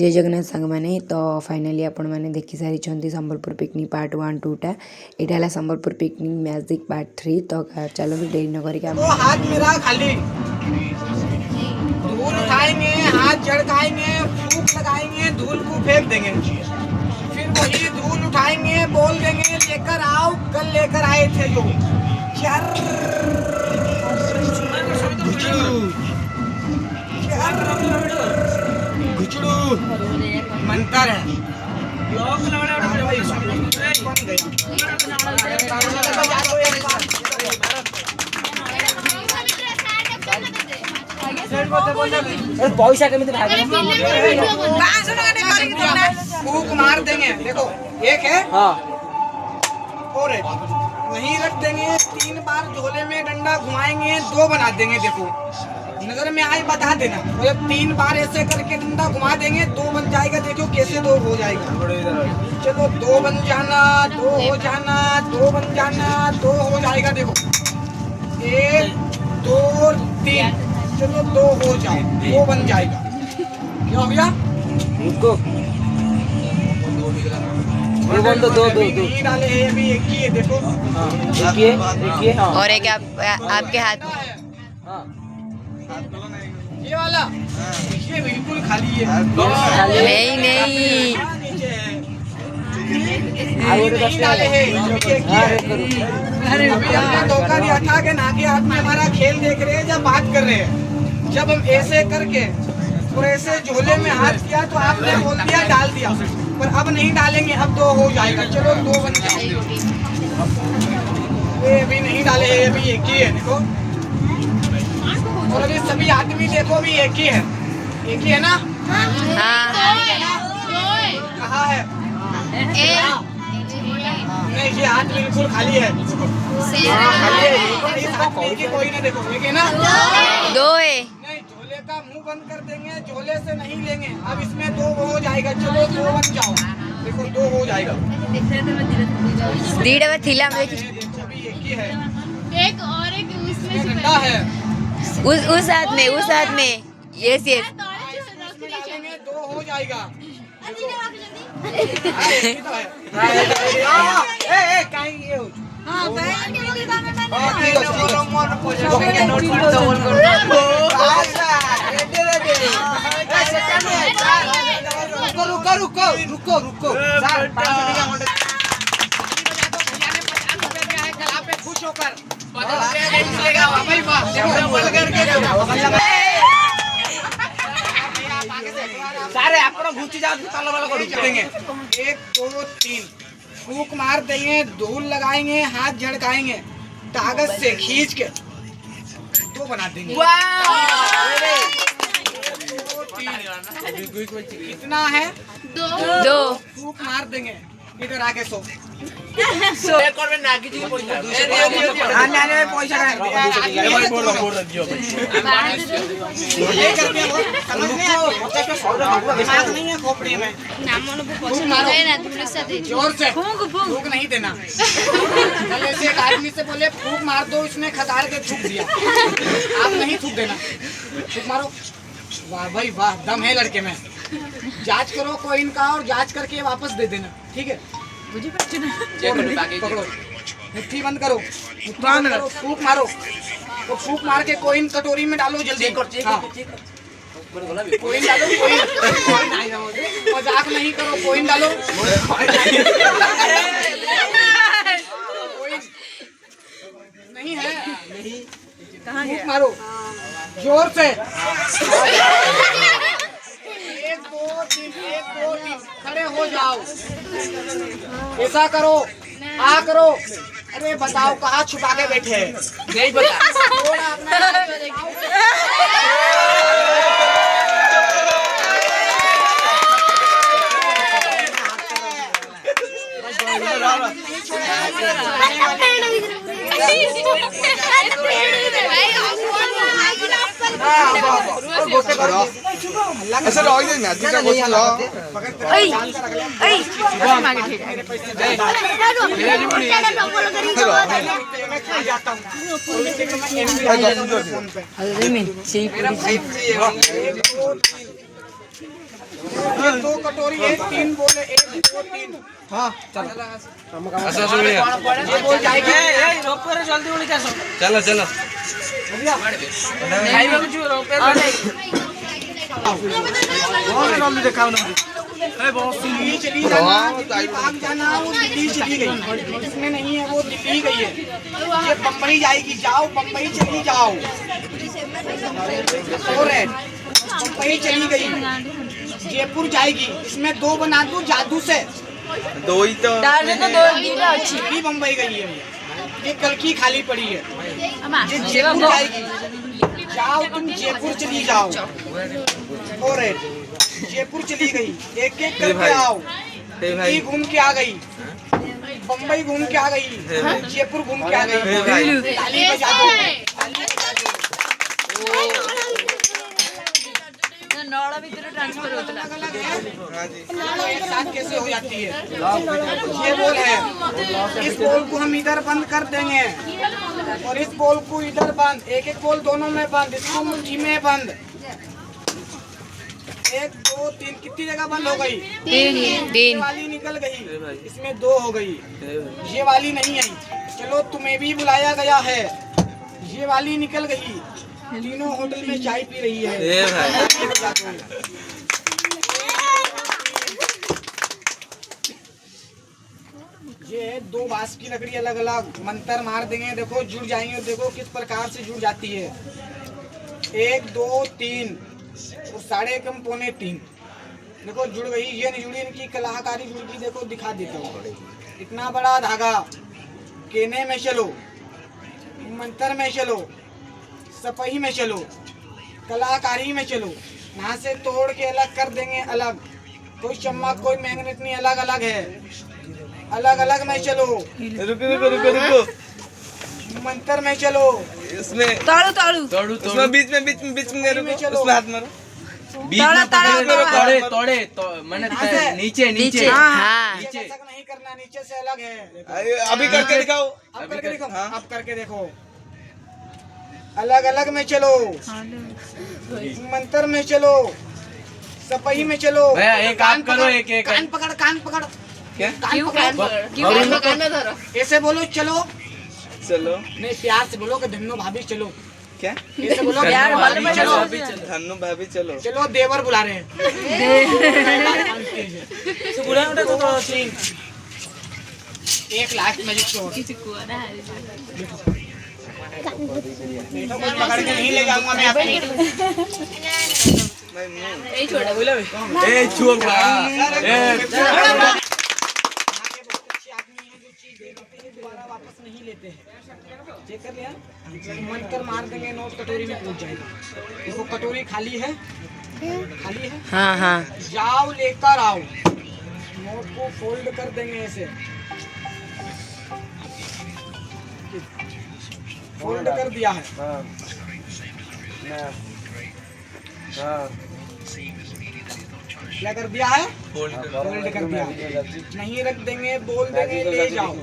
जय जगन्नाथ सांग मैंने तो फाइनाली आपण मैंने देखी सारी संबलपुर पिकनिक पार्ट 1 2 टा एटा है संबलपुर पिकनिक मैजिक पार्ट 3 तो चलो भी देरी न करके तो हाथ मेरा खाली धूल उठाएंगे, हाथ झड़काएंगे, फूंक लगाएंगे, धूल को फेंक देंगे। फिर वही धूल उठाएंगे, बोल देंगे लेकर आओ, कल लेकर आए थे जो घुचड़ू मंत्र है। पैसा केमिति फूंक मार देंगे। देखो एक है और एक नहीं रख देंगे। 3 बार झोले में डंडा घुमाएंगे, 2 बना देंगे। देखो नजर में आए बता देना। तो जब 3 बार ऐसे करके डंडा घुमा देंगे 2 बन जाएगा। देखो कैसे 2 हो जाएगा। चलो 2 बन जाना, 2 हो जाना, 2 बन जाना, 2 हो जाएगा। देखो 1 2 3 चलो 2 हो जाए, 2 बन जाएगा। क्या हो गया? रुको दो नहीं डाले हैं, अभी एक ही है। देखो देखिए हाँ। और एक आपके हाथ में ये वाला ये बिल्कुल खाली है। नहीं नहीं नहीं डाले हैं। अभी हमने धोखा दिया था कि ना कि आप में हमारा खेल देख रहे हैं जब बात कर रहे हैं। जब हम ऐसे करके और ऐसे झोले में हाथ किया तो आपने बोल दिया डाल दिया, पर अब नहीं डालेंगे। अब 2 हो जाएगा। चलो 2 बन जाएगा। ये अभी नहीं डाले हैं, अभी एक ही है। देखो और अभी सभी आदमी देखो भी एक ही है। एक ही है ना? हाँ कहाँ है? नहीं ये हाथ बिल्कुल खाली है। खाली है। इस हाथ में एक ही कोई ना। देखो एक है ना? 2 है। नहीं झोले का मुंह बंद कर देंगे, झोले से नहीं लेंगे। अब इसमें 2 हो जाएगा। चलो 2 बन जाओ। देखो 2 हो जाएगा। दीड़ थिला में देखो अभी एक ही है। एक और एक उसमें ठंडा है। उस हाथ में यस यस 2 हो जाएगा। रुको खुश होकर सारे आप घुची जाओ। 1 2 3 फूंक मार देंगे, धूल लगाएंगे, हाथ झड़काएंगे, कागज से खींच के 2 बना देंगे। कितना है? 2 फूंक मार देंगे। इधर आके सो जोर से फूंक नहीं देना। ऐसे एक आदमी से बोले फूंक मार दो, इसने खदार के थूक दिया। आप नहीं थूक देना, फूंक मारो। वाह भाई वाह, दम है लड़के में। जांच करो कोइन का और जांच करके वापस दे देना। ठीक है? पकड़ो, मुट्ठी बंद करो, फूंक मारो। तो फूंक मार के कोइन कटोरी में डालो जल्दी। हाँ। कोइन डालो, कोइन मजाक नहीं करो, कोइन डालो। कोइन नहीं है, फूंक मारो जोर से। 1 2 3 खड़े हो जाओ। ऐसा करो, आ करो। अरे बताओ कहाँ छुपा के बैठे हैं? नहीं बता। थोड़ा अपना ऐसे रह जाए ना ठीक है बोल लो कटोरी है, 3 बोल है, 1 2 3। हाँ चलो अच्छा सुनिए ये बोल जाएगी। जल्दी बोली क्या चलो चलो भैया दिल्ली चली जाना, दिल्ली भाग जाना, वो दिल्ली चली गई, इसमें नहीं है, वो दिल्ली गई है। ये बम्बई जाएगी, जाओ बम्बई चली जाओ। और है बम्बई चली गई, जयपुर जाएगी, इसमें 2 बना दूं जादू से। 2 ही तो दिल्ली बम्बई गई है, ये कल की खाली पड़ी है। ये जयपुर जाएगी, जाओ तुम जयपुर चली जाओ। और है जयपुर चली गई, एक एक करके आओ। दिल्ली घूम के आ गई, बम्बई घूम के आ गई, जयपुर घूम के आ गई। ताली बजा दो, ताली बजा दो। अलग-अलग है, एक साथ कैसे हो जाती है? ये बॉल है, इस बॉल को हम इधर बंद कर देंगे और इस बॉल को इधर बंद, एक एक बॉल दोनों में बंद, इसको मुट्ठी में बंद। 1 2 3 कितनी जगह बंद हो गई? 3। ये वाली निकल गई, इसमें 2 हो गई, ये वाली नहीं आई। चलो तुम्हें भी बुलाया गया है, ये वाली निकल गई। तीनों होटल में चाय पी रही है। ये 2 बांस की लकड़ी अलग अलग, मंत्र मार देंगे, देखो जुड़ जाएंगे, देखो किस प्रकार से जुड़ जाती है। 1 2 3 और 3.5 पौने 3, देखो जुड़ गई। ये नहीं जुड़ी, इनकी कलाकारी जुड़ गई, देखो दिखा देता हूँ। इतना बड़ा धागा, केने में चलो, मंत्र में चलो, सपही में चलो, कलाकारी में चलो, यहाँ से तोड़ के अलग कर देंगे अलग। कोई चम्मच कोई मैग्नेट नहीं, अलग अलग है, अलग अलग में चलो। रुको मंत्र में चलो, इसमें ताड़ू ताड़ू उसमें बीच में रुको, उसमें हाथ मारो, बीच में तोड़े मैंने नीचे नीचे नीचे तक नहीं करना, नीचे से अलग है। अभी करके दिखाओ, अब करके देखो, अब करके देखो, अलग अलग में चलो, मंत्र में चलो, सपही में चलो। भैया एक काम करो, एक एक कान पकड़, कान पकड़, क्या कान पकड़, ऐसे बोलो चलो, चलो नहीं प्यार से बोलो कि धन्नो भाभी चलो, क्या ऐसे बोलो यार चलो, धन्नो भाभी चलो, चलो देवर बुला रहे हैं। एक लास्ट मैजिक शो पकड़ के नहीं ले जाऊंगा मैं आपको। दोबारा वापस नहीं लेते हैं, चेक कर लिया, मंत्र मार देंगे, नोट कटोरी में पहुंच जाएगा। देखो कटोरी खाली है, खाली है, हाँ जाओ लेकर आओ, नोट को फोल्ड कर देंगे ऐसे, फोल्ड कर दिया है। क्या कर दिया है? फोल्ड कर दिया। नहीं रख देंगे, बोल देंगे ले जाओ।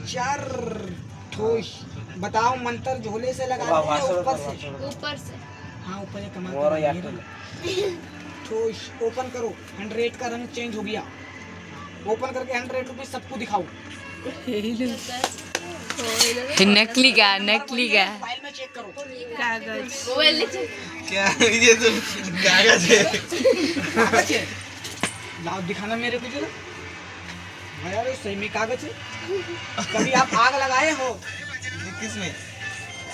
4 ठोस। बताओ मंत्र झोले से लगा देंगे ऊपर से? ऊपर से। हाँ ऊपर से कमा ठोस। ओपन करो, 100 का रंग चेंज हो गया। ओपन करके 100 रुपीज सबको दिखाओ। नकली का फाइल में चेक करो। मोबाइल नीचे। क्या ये तो कागज है, कागज है, लाओ दिखाना मेरे को जरा। हाँ यार सही में कागज है। कभी आप आग लगाए हो? किसमें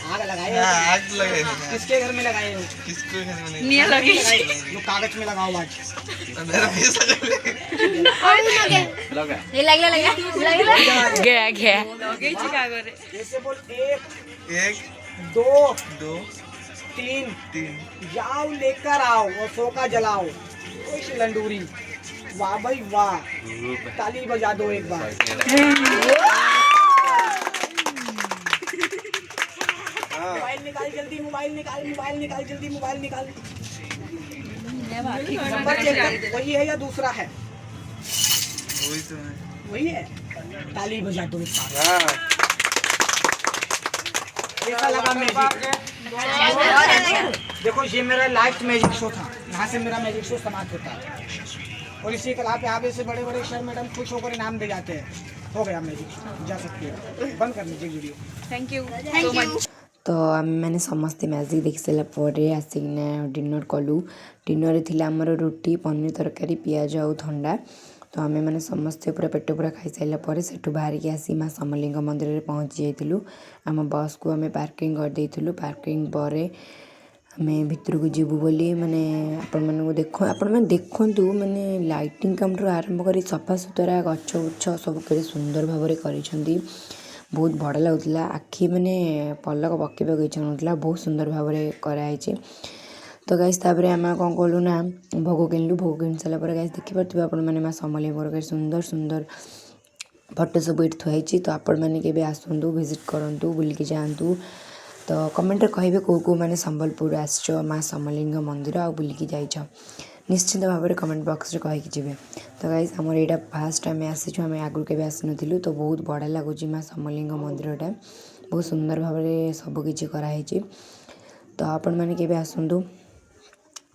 आग लगाए हो? आग लगाए, किसके घर में लगाए हो? किसको घर में नहीं, निया लगी जो कागज में लगाओ आज। मेरा पैसा गया ऐसे बोल 1 1 2 2 3 3 जाओ लेकर आओ और फोका जलाओ। ओश लंडूरी, वाह भाई वाह, ताली बजा दो एक बार। मोबाइल निकाल जल्दी, मोबाइल निकाल जल्दी, मोबाइल निकाल। नंबर चेक कर, वही है या दूसरा है? वही तो है, वही है। ताली बजा दो एक बार। हाँ कैसा लगा मैजिक? देखो ये मेरा लास्ट मैजिक शो था। यहाँ से मेरा मैजिक शो समाप्त होता है। और इसी कला पे आप ऐसे बड़े बड़े सर मैडम खुश होकर इनाम दे जाते हैं। हो गया मैजिक शो, जा सकते हो। बंद कर लीजिए video. Thank you so much. तो आम मैंने समस्ते मैजिक देखी सारापर आसिकिना डिनर कलु। डिनर थिला आमर रुटी पनीर तरकारी पियाज आउ ठंडा। तो आम मैंने समस्ते पूरा पेट पूरा खाई सारापर सेठू बाहर की आसी माँ समलिंग मंदिर में पहुँची जाइलु। आम बस को आम पार्किंग करदेलु। पार्किंग पर आम भितर को जीवु बोली माने आपण मैंने देखु माने लाइटिंग काम आरंभ कर सफा सुतरा गछ गुच्छ सब के सुंदर भाव में कर बहुत बड़ा लगुला। आखि मैंने पलक पकेबाक इच्छा ना बहुत सुंदर भाव में कराई। तो गाइस तापर आम कौन कलु ना भोग किणलु। भोग किणी सारापर गाइस देखिपे आपण मैंने माँ समलेई सुंदर सुंदर फटो सब ये थुआई। तो आपण मैंने केबे आसतु विजिट करूँ बुलिकी जातु। तो कमेंट कहे कौ मैंने संबलपुर आस माँ समलिंग मंदिर आ बुलिकी जाइछ निश्चित भाव में कमेंट बॉक्स रे कहीकि जी। तो गाइस आमर यहाँ फास्ट आम आसीचु आम आगु के आसनु। तो बहुत बड़ा लगुच माँ समलिंग मंदिरटा बहुत सुंदर भाव में सबकि कराई। तो आपण मैंने केबे आसतु।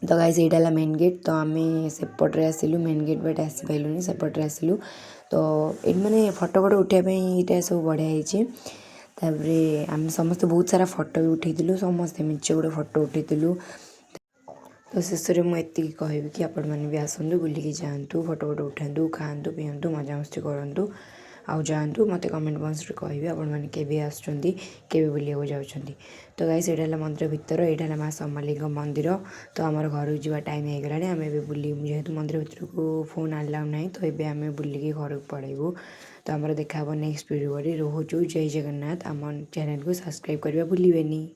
तो गाइस यहाँ मेन गेट। तो आम सेपटे आसलु मेन गेट बाटे आसी पाइलुनी सेपटे आसलु। तो ये मैंने फटो फटो उठाई यहाँ सब बढ़िया होती। आम समस्ते बहुत सारा फटो भी उठेलु समस्ते मिचे गोटे फटो उठेलु। तो शेष में मुझे कहि कि आपण मैंने भी आसतु बुलिकी जातु फटो फटो उठातु खातु पीतु मजामस्ती करूँ आउ जातु मत कमेंट बॉक्स रे कहे आपण मैंने केबे आसुचंदी केबे बुलिया जाउचंदी। तो गाइस यहाँ मंदिर भितर यहाँ माँ समलिंग मंदिर। तो आमर घर जावा टाइम हो गलानी आम ए बुली जेहेतु मंदिर भीतर को फोन आलाउ ना तो ये आम बुलिकी घर को पड़ेबू। तो आमर देखा नेक्स्ट वीडियो रोचु। जय जगन्नाथ। आम चैनल को सब्सक्राइब करवा भूलिबेनी।